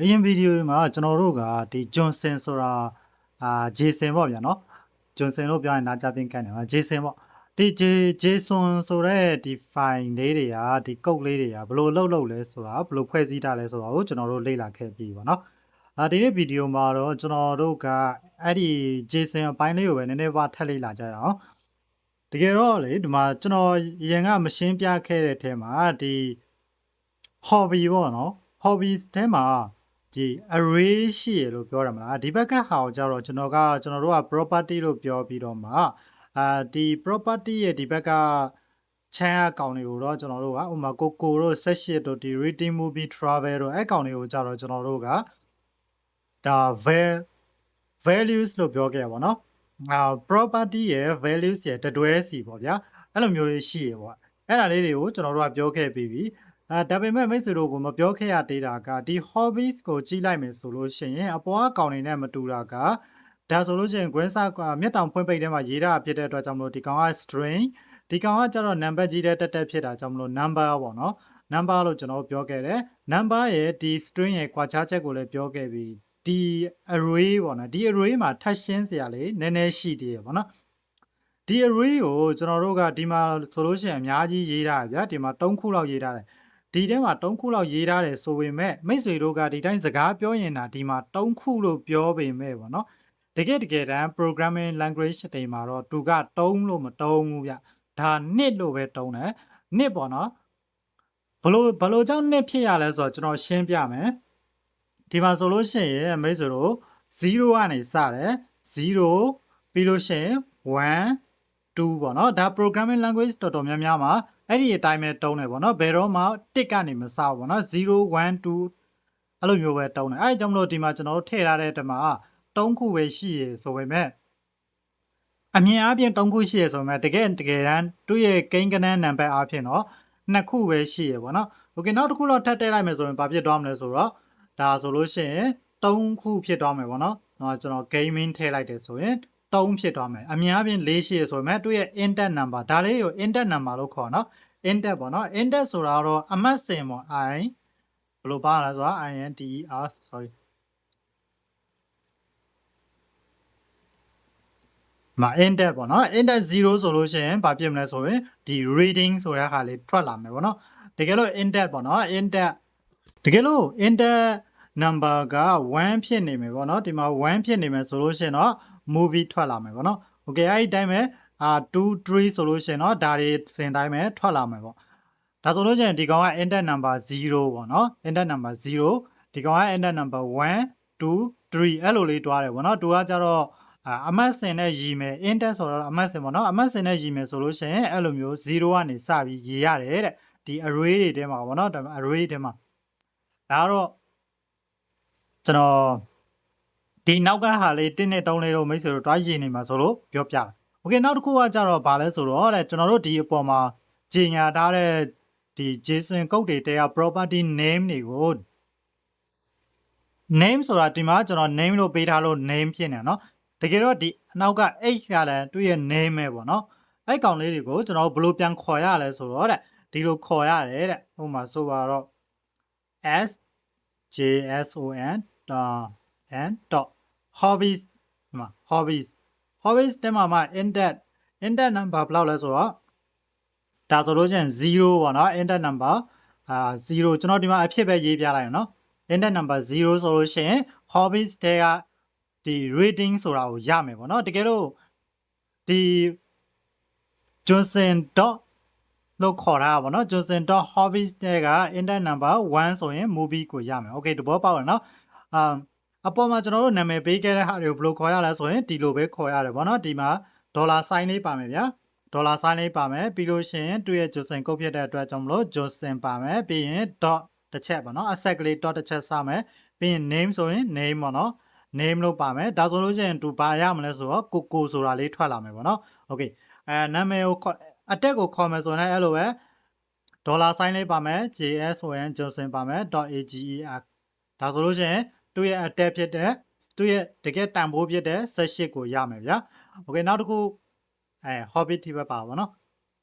အရင်ဗီဒီယိုမှာကျွန်တော်တို့ကဒီ Johnson ဆိုတာJason ပေါ့ဗျာနော် Johnson လို့ပြောရင်နားကြပြင်းကန်တယ်Jason ပေါ့ဒီ Jason ဆိုတဲ့ဒီ file လေးတွေကဒီ code လေးတွေကဘယ်လိုလုပ်လဲဆိုတာဘယ်လိုဖွဲ့စည်းထားလဲဆိုတာကိုကျွန်တော်တို့လေ့လာခဲ့ပြီပေါ့နော်ဒီနေ့ဗီဒီယိုမှာတော့ကျွန်တော်တို့ကအဲ့ဒီ Jason အပိုင်းလေးကိုပဲနည်းနည်းပါထပ်လေ့လာကြရအောင်တကယ်တော့လေဒီမှာကျွန်တော်ရင်ကမရှင်းပြခဲ့တဲ့အထဲမှာဒီ hobby ပေါ့နော် hobbies ထဲမှာဒီ array ရှိရလို့ပြောရမှာဒီဘက်ကဟာကိုကြတော့ကျွန်တော်တို့က property လို့ပြောပြီးတော့မှဒီ property ရဲ့ဒီဘက်က chain အကောင်တွေကိုတော့ကျွန်တော်တို့ကဥပမာကိုတို့ set တို့ဒီ reading movie travel တို့အဲ့ကောင်တွေကိုကြတော့ကျွန်တော်တို့ကဒါ values လို့ပြောခဲ့ပါတော့property ရဲ့ values ရဲ့တတွဲစီပေါ့ဗျာအဲ့လိုမျိုးလေးရှိရပေါ့အဲ့ဒါလေးတွေကိုကျွန်တော်တို့ကပြောခဲ့ပြီးပြီဒါပေမဲ့မိတ်ဆွေတို့ကိုမပြောခဲ့ရသေးတာကဒီ hobbies ကိုကြည့်လိုက်မယ်ဆိုလို့ရှိရင်အပေါ်အကောင်တွေနဲ့မတူတာကဒါဆိုလို့ရှိရင်ကွင်းစားမျက်တောင်ဖွင့်ပိတ်ထဲမှာရေးတာဖြစ်တဲ့အတွက်ကြောင့်မလို့ဒီကောင်က string ဒီကောင်ကကျတော့ number ကြီးတဲ့တက်ဖြစ်တာကြောင့်မလို့ number ပေါ့နော် number လို့ကျွန်တော်ပြောခဲ့တယ် number ရဲ့ဒီ string ရဲ့ကွာခြားချက်ကိုလည်းပြောခဲ့ပြီးဒီ array ပေါ့နော်ဒီ array မှာထပ်ရှင်းစရာလေးနည်းနည်းရှိသေးတယ်ပေါ့နော်ဒီ array ကိုကျွန်တော်တို့ကဒီမှာဆိုလို့ရှိရင်အများကြီးရေးထားတယ်ဗျာဒီမှာ3ခုလောက်ရေးထားတယ်ဒီထဲမှာ3ခုလောက်ရေးထားတယ်ဆိုပေမဲ့မိတ်ဆွေတို့ကဒီတိုင်းစကားပြောရင်ဒါဒီမှာ3ခုလို့ပြောပေမဲ့ပေါ့နော်တကယ်တမ်း programming language တွေမှာတော့သူက3လို့မတုံးဘူးဗျဒါနှစ်လို့ပဲတုံးတယ်နှစ်ပေါ့နော်ဘလို့ကြောင့်နှစ်ဖြစ်ရလဲဆိုတော့ကျွန်တော်ရှင်းပြမယ်ဒီမှာဆိုလို့ရှိရင်မိတ်ဆွေတို့0ကနေစတယ်0ပြီးလို့ရှိရင်1 2ပေါ့နော်ဒါ programming language တော်တော်များများမှာအဲ့ဒီအတိုင်းပဲတုံးတယ်ပေါ့နော်ဘယ်တော့မှတစ်ကနေမစဘူးပေါ့နော်0 1 2အဲ့လိုမျိုးပဲတုံးတယ်အဲ့ဒါကြောင့်မလို့ဒီမှာကျွန်တော်တို့ထည့်ထားတဲ့တမှာ3ခုပဲရှိရဆိုပေမဲ့အမြင်အားဖြင့်3ခုရှိရဆိုပေမဲ့တကယ်တမ်းသူ့ရဲ့ကိန်းကနန်းနံပါတ်အားဖြင့်တော့2ခုပဲရှိရပေါ့နော်โอเคနောက်တစ်ခုတော့ထပ်ထည့်လိုက်မယ်ဆိုရင်ဘာဖြစ်သွားမလဲဆိုတော့ဒါဆိုလို့ရှိရင်3ခုဖြစ်သွားမယ်ပေါ့နော်ကျွန်တော် gaming ထည့်လိုက်တယ်ဆိုရင်3ဖြစ်သွားမယ်အမြင်အပြင်4ရှိရဆိုပေမဲ့သူ့ရဲ့ index number ဒါလေးကို index number လို့ခေါ်နော် index ပေါ့နော် index ဆိုတာတော့အမှတ်စဉ်ပေါ့ I ဘယ်လိုပါလဲဆိုတော့ INDER sorry မှာ index ပေါ့နော် index 0ဆိုလို့ရှိရင်ဘာဖြစ်မလဲဆိုရင်ဒီ reading ဆိုတဲ့ဟာလေးထွက်လာမယ်ပေါ့နော်တကယ်လို့ index ပေါ့နော် index တကယ်လို့ index number က1ဖြစ်နေမယ်ပေါ့နော်ဒီမှာ1ဖြစ်နေမယ်ဆိုလို့ရှိရင်တော့ movie ထွက်လာမယ်ပေါ့နော်โอเคအဲ့ဒီတိုင်းပဲ2 3ဆိုလို့ရှိရင်တော့ဒါတွေစင်တိုင်းပဲထွက်လာမယ်ပေါ့ဒါဆိုလို့ရှိရင်ဒီကောင်က index number 0ပေါ့နော် index number 0ဒီကောင်က index number 1 2 3အဲ့လိုလေးတွားတယ်ပေါ့နော်သူကကြတော့အမှတ်စဉ်နဲ့ရည်မယ် index ဆိုတော့အမှတ်စဉ်ပေါ့နော်အမှတ်စဉ်နဲ့ရည်မယ်ဆိုလို့ရှိရင်အဲ့လိုမျိုး0ကနေစပြီးရေးရတယ်တဲ့ဒီ array တွေထဲမှာပေါ့နော်ဒါ array ထဲမှာဒါတော့ကျွန်တော်ဒီနောက်ကဟာလေး1နဲ့3လေးတော့မိတ်ဆွေတို့တွားရည်နေမှာဆိုလို့ပြောပြတာโอเคနောက်တစ်ခုကကြတော့ဗာလဲဆိုတော့တဲ့ကျွန်တော်တို့ဒီအပေါ်မှာကြီးညာထားတဲ့ဒီ JSON code တွေတဲက property name တွေကို name ဆိုတာဒီမှာကျွန်တော် name လို့ပေးထားလို့ name ဖြစ်နေနော်တကယ်တော့ဒီအနောက်က h ကလည်းသူ့ရဲ့ name ပဲပေါ့နော်အဲ့ကောင်လေးတွေကိုကျွန်တော်ဘယ်လိုပြန်ခေါ်ရလဲဆိုတော့တဲ့ဒီလိုခေါ်ရတယ်တဲ့ဥပမာဆိုပါတော့ s json and hobbies မှာ hobbies တဲမှာ index number ဘယ်လောက်လဲဆိုတော့ဒါဆိုလို့ရှိရင်0ပေါ့နော် index number 0ကျွန်တော်ဒီမှာအဖြစ်ပဲရေးပြလိုက်ရနော် index number 0ဆိုလို့ရှိရင် hobbies တဲကဒီ rating ဆိုတာကိုရမယ်ပေါ့နော်တကယ်လို့ဒီ Johnson. လို့ခေါ်တာပါနော် Johnson.hobbies တဲက index number 1ဆိုရင် movie ကိုရမယ် okay တဘောပေါက်ရနော်အပေါ်မှာကျွန်တော်တို့နာမည်ပေးခဲ့တဲ့ဟာတွေကိုဘယ်လိုခေါ်ရလဲဆိုရင်ဒီလိုပဲခေါ်ရတယ်ဗောနော်ဒီမှာဒေါ်လာ sign လေးပါမယ်ဗျာဒေါ်လာ sign လေးပါမယ်ပြီးလို့ရှိရင်သူ့ရဲ့ Johnson ကုတ်ဖြစ်တဲ့အတွက်ကြောင့်မလို့ Johnson ပါမယ်ပြီးရင် dot တစ်ချက်ပေါ့နော်အဆက်ကလေး dot တစ်ချက်စမယ်ပြီးရင် name ဆိုရင် name ပေါ့နော် name လို့ပါမယ်ဒါဆိုလို့ရှိရင်သူဘာရမလဲဆိုတော့ကိုဆိုတာလေးထွက်လာမယ်ပေါ့နော် okay နာမည်ကိုအတက်ကိုခေါ်မယ်ဆိုရင်အဲ့လိုပဲဒေါ်လာ sign လေးပါမယ် JSON Johnson ပါမယ် .ager ဒါဆိုလို့ရှိရင်သူ့ရဲ့အတက်ဖြစ်တဲ့သူ့ရဲ့တကယ်တန်ဖိုးဖြစ်တဲ့18ကိုရမယ်ဗျာ okay နောက်တစ်ခုhobby တိပဲပါပါနော်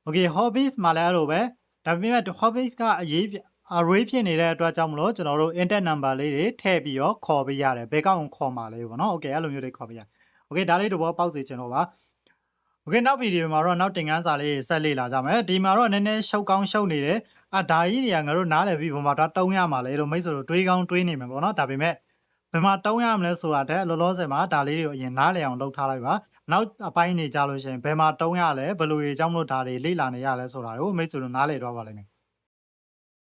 okay hobbies မှာလည်းအဲ့လိုပဲဒါပေမဲ့ hobbies ကအရေး array ဖြစ်နေတဲ့အတွက်ကြောင့်မလို့ကျွန်တော်တို့ index number လေးတွေထည့်ပြီးတော့ခေါ်ပေးရတယ်ဘယ်ကောင်ခေါ်မှာလဲပေါ့နော် okay အဲ့လိုမျိုးတွေခေါ်ပေးရ okay ဒါလေးသဘောပေါက်စေချင်တော့ပါ okay နောက်ဗီဒီယိုမှာတော့နောက်တင်ခန်းစာလေးဆက်လေ့လာကြမယ်ဒီမှာတော့နည်းနည်းရှုပ်ကောင်းရှုပ်နေတယ်ဒါကြီးတွေကငါတို့နားလည်ပြီးဘယ်မှာတော့တုံးရမှာလဲလို့မိတ်ဆွေတို့တွေးကောင်းတွေးနေမှာပေါ့နော်ဒါပေမဲ့ဘယ်မှာတုံးရမလဲဆိုတာတဲ့လောလောဆယ်မှာဒါလေးတွေကိုအရင်နားလည်အောင်လုပ်ထားလိုက်ပါနောက်အပိုင်းနေကြလို့ရှိရင်ဘယ်မှာတုံးရလဲဘယ်လိုတွေအကြောင်းမလို့ဒါတွေလေ့လာနေရလဲဆိုတာကိုမိတ်ဆွေတို့နားလည်တော့ပါလိမ့်မယ်